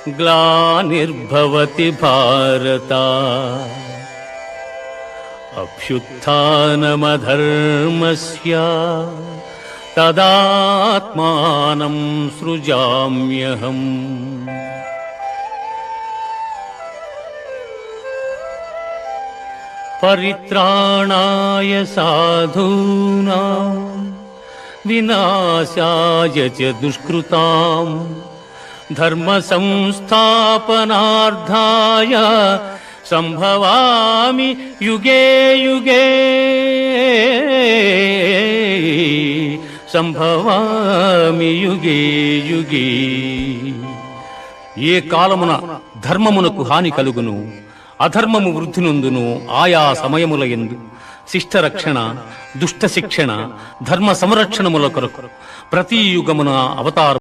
గ్లానిర్భవతి భారత అభ్యుత్థానమధర్మస్య తదాత్మానం సృజామ్యహం. పరిత్రాణాయ సాధూనాం వినాశాయ చ దుష్కృతాం ధర్మ సంస్థాపనార్థాయ సంభవామి యుగే యుగే సంభవామి యుగే యుగే. ఏ కాలమున ధర్మమునకు హాని కలుగును, అధర్మము వృద్ధి నొందును, ఆయా సమయముల యందు శిష్ట రక్షణ, దుష్ట శిక్షణ, ధర్మ సంరక్షణముల కొరకు ప్రతి యుగమున అవతార